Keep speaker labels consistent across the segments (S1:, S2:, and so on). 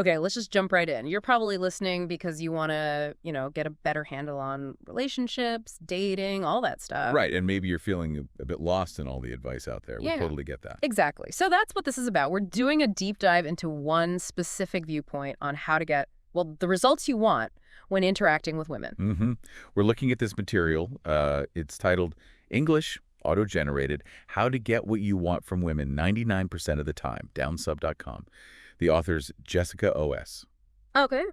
S1: Okay, let's just jump right in. You're probably listening because you want to, get a better handle on relationships, dating, all that stuff.
S2: Right, and maybe you're feeling a bit lost in all the advice out there. We
S1: Yeah,
S2: totally get that.
S1: exactly. So that's what this is about. We're doing a deep dive into one specific viewpoint on how to get, well, the results you want when interacting with women.
S2: Mm-hmm. We're looking at this material. It's titled English Auto-Generated, How to Get What You Want from Women 99% of the Time, downsub.com. The author's Jessica O.S.
S1: Okay.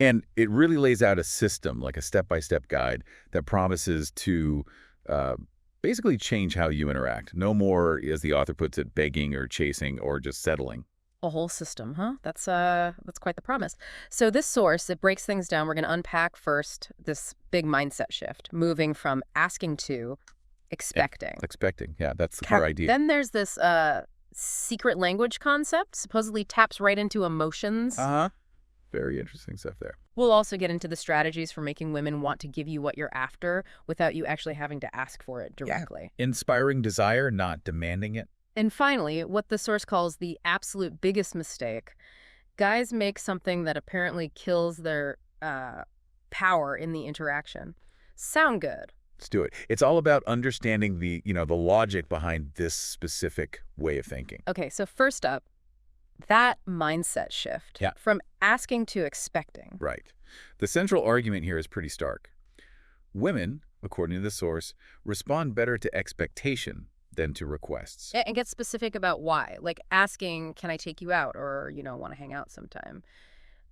S2: And it really lays out a system, like a step-by-step guide that promises to basically change how you interact. No more, as the author puts it, begging or chasing or just settling.
S1: A whole system, huh? That's quite the promise. So this source, it breaks things down. We're going to unpack first this big mindset shift, moving from asking to expecting.
S2: Expecting, yeah, that's the core idea.
S1: Then there's this secret language concept, supposedly taps right into emotions.
S2: Uh-huh. Very interesting stuff there.
S1: We'll also get into the strategies for making women want to give you what you're after without you actually having to ask for it directly.
S2: Yeah. Inspiring desire, not demanding it.
S1: And finally, what the source calls the absolute biggest mistake. Guys make something that apparently kills their power in the interaction sound good.
S2: Let's do it. It's all about understanding the logic behind this specific way of thinking.
S1: Okay, so first up, that mindset shift from asking to expecting.
S2: Right. The central argument here is pretty stark. Women, according to the source, respond better to expectation than to requests.
S1: And get specific about why, like asking, can I take you out, or, want to hang out sometime.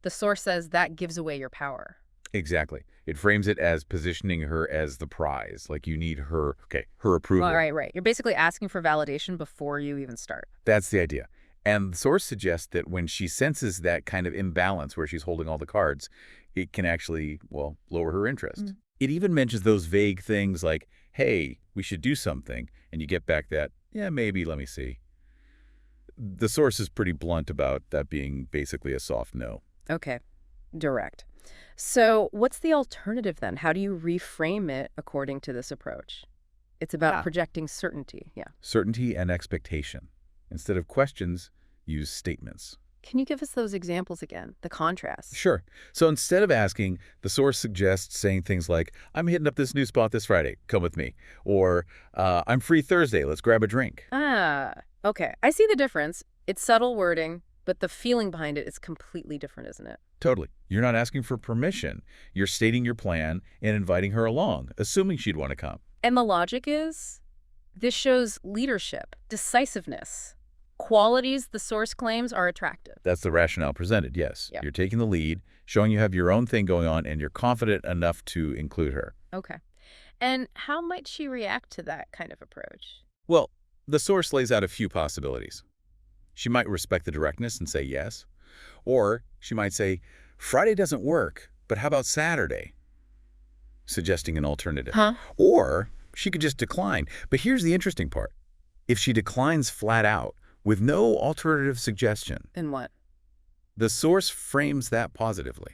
S1: The source says that gives away your power.
S2: Exactly. It frames it as positioning her as the prize, like you need her approval.
S1: Well, right. You're basically asking for validation before you even start.
S2: That's the idea. And the source suggests that when she senses that kind of imbalance where she's holding all the cards, it can actually, lower her interest. Mm. It even mentions those vague things like, hey, we should do something, and you get back that, yeah, maybe, let me see. The source is pretty blunt about that being basically a soft no.
S1: Okay, direct. So what's the alternative then? How do you reframe it according to this approach? It's about projecting certainty,
S2: Certainty and expectation. Instead of questions, use statements.
S1: Can you give us those examples again, the contrast?
S2: Sure. So instead of asking, the source suggests saying things like, I'm hitting up this new spot this Friday, come with me. Or, I'm free Thursday, let's grab a drink.
S1: Ah, okay. I see the difference. It's subtle wording, but the feeling behind it is completely different, isn't it?
S2: Totally. You're not asking for permission. You're stating your plan and inviting her along, assuming she'd want to come.
S1: And the logic is, this shows leadership, decisiveness. Qualities the source claims are attractive.
S2: That's the rationale presented, yes.
S1: Yeah.
S2: You're taking the lead, showing you have your own thing going on, and you're confident enough to include her.
S1: Okay. And how might she react to that kind of approach?
S2: Well, the source lays out a few possibilities. She might respect the directness and say yes. Or she might say, Friday doesn't work, but how about Saturday? Suggesting an alternative.
S1: Huh?
S2: Or she could just decline. But here's the interesting part. If she declines flat out, with no alternative suggestion.
S1: Then what?
S2: The source frames that positively.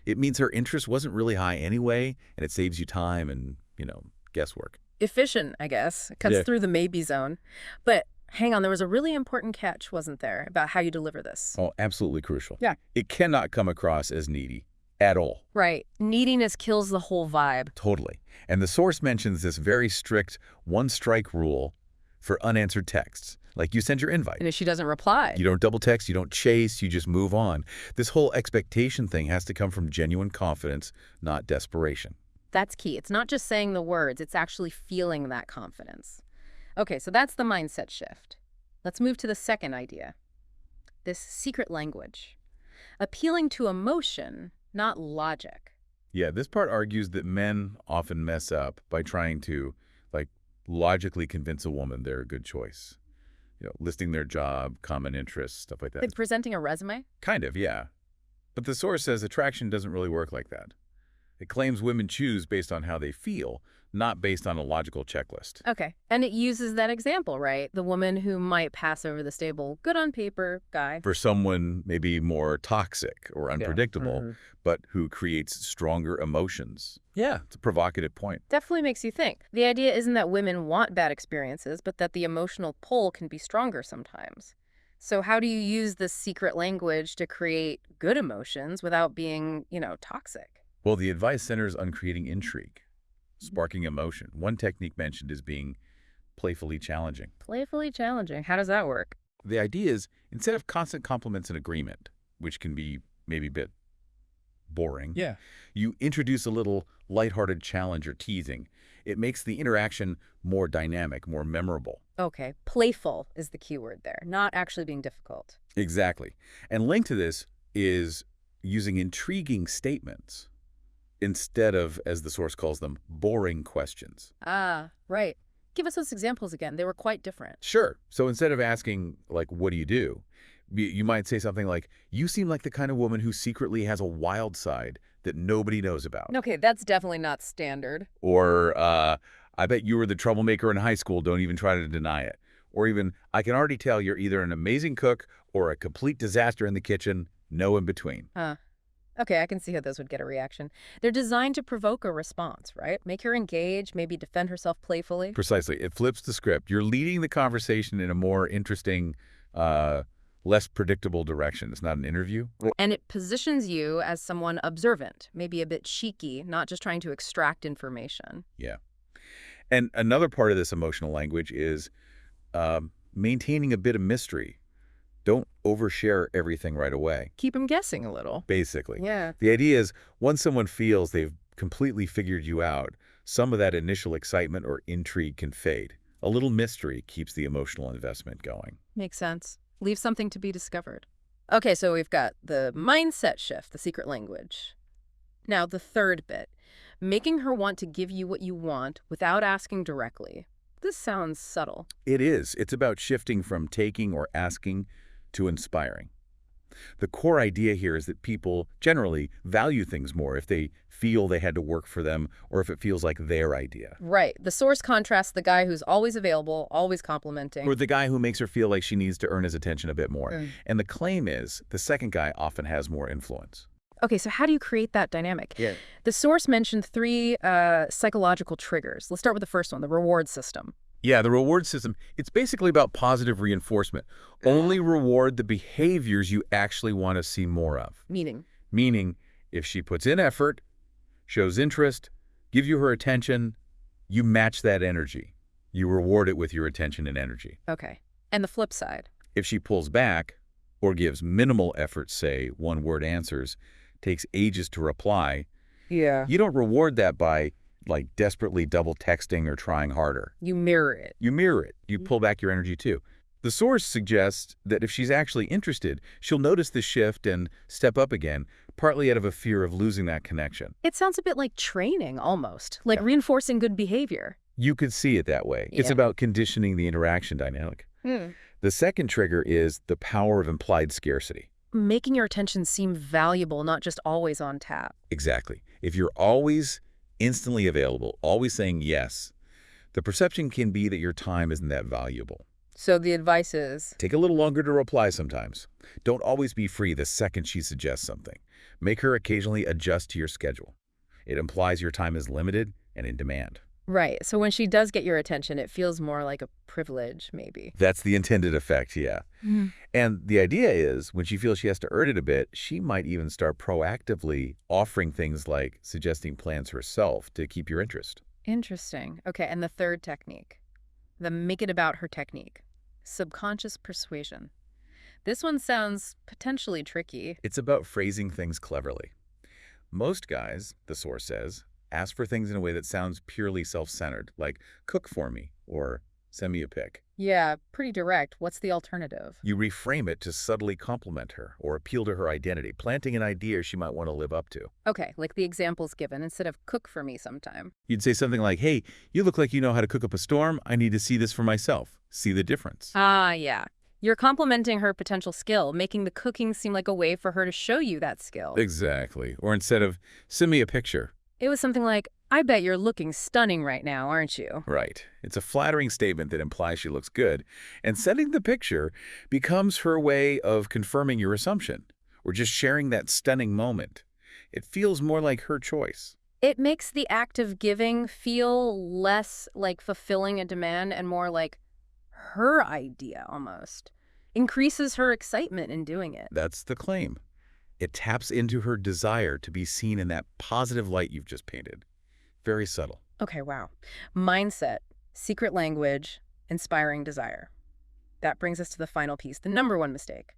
S2: It means her interest wasn't really high anyway, and it saves you time and, guesswork.
S1: Efficient, I guess. Cuts through the maybe zone. But hang on, there was a really important catch, wasn't there, about how you deliver this?
S2: Oh, absolutely crucial.
S1: Yeah.
S2: It cannot come across as needy at all.
S1: Right. Neediness kills the whole vibe.
S2: Totally. And the source mentions this very strict one-strike rule for unanswered texts. Like you send your invite.
S1: And if she doesn't reply?
S2: You don't double text, you don't chase, you just move on. This whole expectation thing has to come from genuine confidence, not desperation.
S1: That's key. It's not just saying the words, it's actually feeling that confidence. Okay, so that's the mindset shift. Let's move to the second idea. This secret language. Appealing to emotion, not logic.
S2: Yeah, this part argues that men often mess up by trying to, logically convince a woman they're a good choice. Listing their job, common interests, stuff like that.
S1: Like presenting a resume?
S2: Kind of, yeah. But the source says attraction doesn't really work like that. It claims women choose based on how they feel, not based on a logical checklist.
S1: Okay. And it uses that example, right? The woman who might pass over the stable, good on paper guy.
S2: For someone maybe more toxic or unpredictable, but who creates stronger emotions. Yeah, it's a provocative point.
S1: Definitely makes you think. The idea isn't that women want bad experiences, but that the emotional pull can be stronger sometimes. So how do you use this secret language to create good emotions without being, toxic?
S2: Well, the advice centers on creating intrigue, sparking emotion. One technique mentioned is being playfully challenging.
S1: Playfully challenging. How does that work?
S2: The idea is, instead of constant compliments and agreement, which can be maybe a bit boring,
S3: Yeah.
S2: you introduce a little lighthearted challenge or teasing. It makes the interaction more dynamic, more memorable.
S1: Okay, playful is the key word there, not actually being difficult.
S2: Exactly. And linked to this is using intriguing statements instead of, as the source calls them, boring questions.
S1: Ah, right. Give us those examples again. They were quite different.
S2: Sure. So instead of asking, like, what do? You might say something like, you seem like the kind of woman who secretly has a wild side that nobody knows about.
S1: Okay, that's definitely not standard.
S2: Or, I bet you were the troublemaker in high school, don't even try to deny it. Or even, I can already tell you're either an amazing cook or a complete disaster in the kitchen, no in between.
S1: Okay, I can see how those would get a reaction. They're designed to provoke a response, right? Make her engage, maybe defend herself playfully.
S2: Precisely. It flips the script. You're leading the conversation in a more interesting, less predictable direction. It's not an interview.
S1: And it positions you as someone observant, maybe a bit cheeky, not just trying to extract information.
S2: Yeah. And another part of this emotional language is maintaining a bit of mystery. Don't overshare everything right away,
S1: Keep them guessing a little.
S2: basically.
S1: Yeah.
S2: The idea is once someone feels they've completely figured you out, some of that initial excitement or intrigue can fade. A little mystery keeps the emotional investment going.
S1: Makes sense. Leave something to be discovered. Okay, so we've got the mindset shift, the secret language. Now, the third bit, making her want to give you what you want without asking directly. This sounds subtle.
S2: It is. It's about shifting from taking or asking to inspiring. The core idea here is that people generally value things more if they feel they had to work for them or if it feels like their idea.
S1: Right. The source contrasts the guy who's always available, always complimenting.
S2: Or the guy who makes her feel like she needs to earn his attention a bit more.
S1: Mm.
S2: And the claim is the second guy often has more influence.
S1: Okay, so how do you create that dynamic?
S2: Yeah.
S1: The source mentioned 3 psychological triggers. Let's start with the first one, the reward system.
S2: Yeah, the reward system, it's basically about positive reinforcement. Only reward the behaviors you actually want to see more of.
S1: Meaning?
S2: Meaning, if she puts in effort, shows interest, gives you her attention, you match that energy. You reward it with your attention and energy.
S1: Okay. And the flip side?
S2: If she pulls back or gives minimal effort, say, one-word answers, takes ages to reply,
S1: Yeah.
S2: you don't reward that by, like, desperately double texting or trying harder.
S1: You mirror it.
S2: You mirror it. You pull back your energy too. The source suggests that if she's actually interested, she'll notice the shift and step up again, partly out of a fear of losing that connection.
S1: It sounds a bit like training, almost, like reinforcing good behavior.
S2: You could see it that way. It's
S1: Yeah.
S2: about conditioning the interaction dynamic. The second trigger is the power of implied scarcity.
S1: Making your attention seem valuable, not just always on tap.
S2: Exactly. If you're always instantly available, always saying yes, the perception can be that your time isn't that valuable.
S1: So the advice is?
S2: Take a little longer to reply sometimes. Don't always be free the second she suggests something. Make her occasionally adjust to your schedule. It implies your time is limited and in demand.
S1: Right. So when she does get your attention, it feels more like a privilege, maybe.
S2: That's the intended effect, yeah. And the idea is when she feels she has to earn it a bit, she might even start proactively offering things like suggesting plans herself to keep your interest.
S1: Interesting. Okay, and the third technique, the make it about her technique, subconscious persuasion. This one sounds potentially tricky.
S2: It's about phrasing things cleverly. Most guys, the source says, ask for things in a way that sounds purely self-centered, like cook for me or send me a pic.
S1: Yeah, pretty direct. What's the alternative?
S2: You reframe it to subtly compliment her or appeal to her identity, planting an idea she might want to live up to.
S1: Okay, like the examples given, instead of cook for me sometime.
S2: You'd say something like, hey, you look like you know how to cook up a storm. I need to see this for myself. See the difference.
S1: Ah, yeah. You're complimenting her potential skill, making the cooking seem like a way for her to show you that skill.
S2: Exactly. Or instead of, send me a picture.
S1: It was something like, I bet you're looking stunning right now, aren't you?
S2: Right. It's a flattering statement that implies she looks good, and sending the picture becomes her way of confirming your assumption, or just sharing that stunning moment. It feels more like her choice.
S1: It makes the act of giving feel less like fulfilling a demand and more like her idea, almost. increases her excitement in doing it.
S2: That's the claim. It taps into her desire to be seen in that positive light you've just painted. Very subtle.
S1: Okay, wow. Mindset, secret language, inspiring desire. That brings us to the final piece, the number one mistake.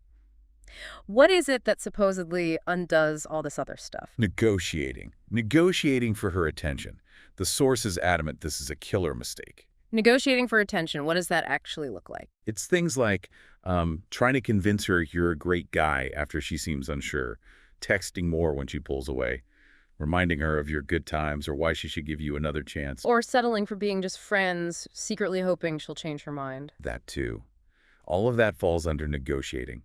S1: What is it that supposedly undoes all this other stuff?
S2: Negotiating. Negotiating for her attention. The source is adamant this is a killer mistake.
S1: Negotiating for attention, what does that actually look like?
S2: It's things like trying to convince her you're a great guy after she seems unsure, texting more when she pulls away, reminding her of your good times or why she should give you another chance.
S1: Or settling for being just friends, secretly hoping she'll change her mind.
S2: That too. All of that falls under negotiating.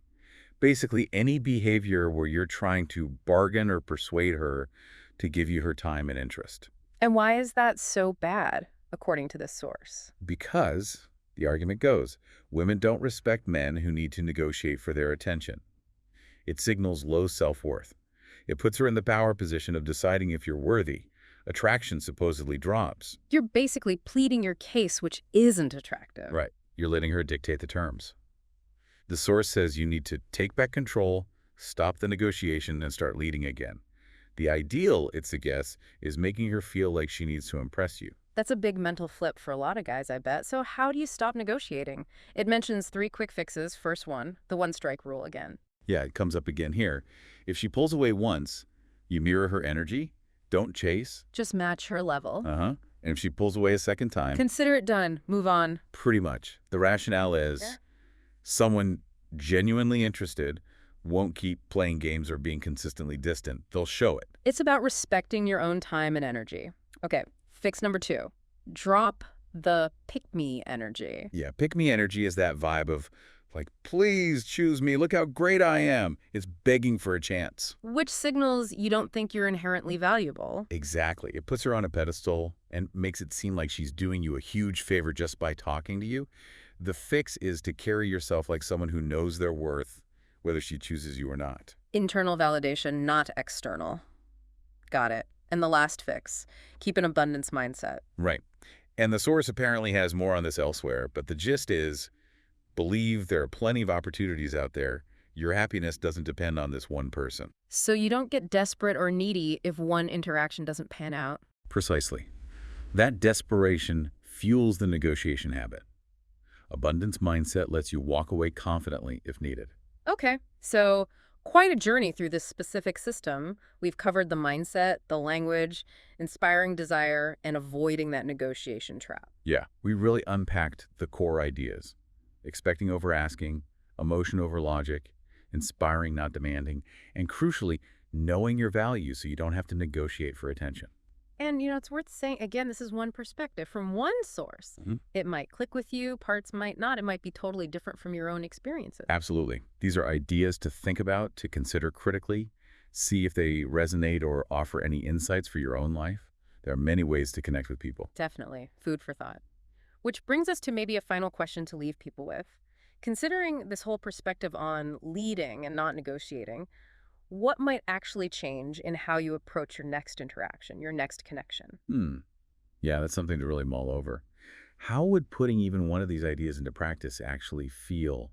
S2: Basically, any behavior where you're trying to bargain or persuade her to give you her time and interest.
S1: And why is that so bad, according to this source?
S2: Because, the argument goes, women don't respect men who need to negotiate for their attention. It signals low self-worth. It puts her in the power position of deciding if you're worthy. Attraction supposedly drops.
S1: You're basically pleading your case, which isn't attractive.
S2: Right. You're letting her dictate the terms. The source says you need to take back control, stop the negotiation, and start leading again. The ideal, it's a guess, is making her feel like she needs to impress you.
S1: That's a big mental flip for a lot of guys, I bet. So how do you stop negotiating? It mentions 3 quick fixes. First one, the one-strike rule again.
S2: Yeah, it comes up again here. If she pulls away once, you mirror her energy, don't chase.
S1: Just match her level.
S2: And if she pulls away a second time,
S1: Consider it done. Move on.
S2: pretty much. The rationale is someone genuinely interested won't keep playing games or being consistently distant. They'll show it.
S1: It's about respecting your own time and energy. Okay, fix number 2. Drop the pick-me energy.
S2: Yeah, pick-me energy is that vibe of, like, please choose me, look how great I am. It's begging for a chance.
S1: Which signals you don't think you're inherently valuable.
S2: Exactly. It puts her on a pedestal and makes it seem like she's doing you a huge favor just by talking to you. The fix is to carry yourself like someone who knows their worth, whether she chooses you or not.
S1: Internal validation, not external. Got it. And the last fix, keep an abundance mindset.
S2: Right. And the source apparently has more on this elsewhere, but the gist is, believe there are plenty of opportunities out there. Your happiness doesn't depend on this one person.
S1: So you don't get desperate or needy if one interaction doesn't pan out.
S2: Precisely. That desperation fuels the negotiation habit. Abundance mindset lets you walk away confidently if needed.
S1: Okay, so quite a journey through this specific system. We've covered the mindset, the language, inspiring desire, and avoiding that negotiation trap.
S2: Yeah, we really unpacked the core ideas. Expecting over asking, emotion over logic, inspiring not demanding, and crucially, knowing your value so you don't have to negotiate for attention.
S1: And, it's worth saying, again, this is one perspective from one source. It might click with you, parts might not. It might be totally different from your own experiences.
S2: Absolutely. These are ideas to think about, to consider critically, see if they resonate or offer any insights for your own life. There are many ways to connect with people.
S1: Definitely. Food for thought. Which brings us to maybe a final question to leave people with. Considering this whole perspective on leading and not negotiating, what might actually change in how you approach your next interaction, your next connection?
S2: Yeah, that's something to really mull over. How would putting even one of these ideas into practice actually feel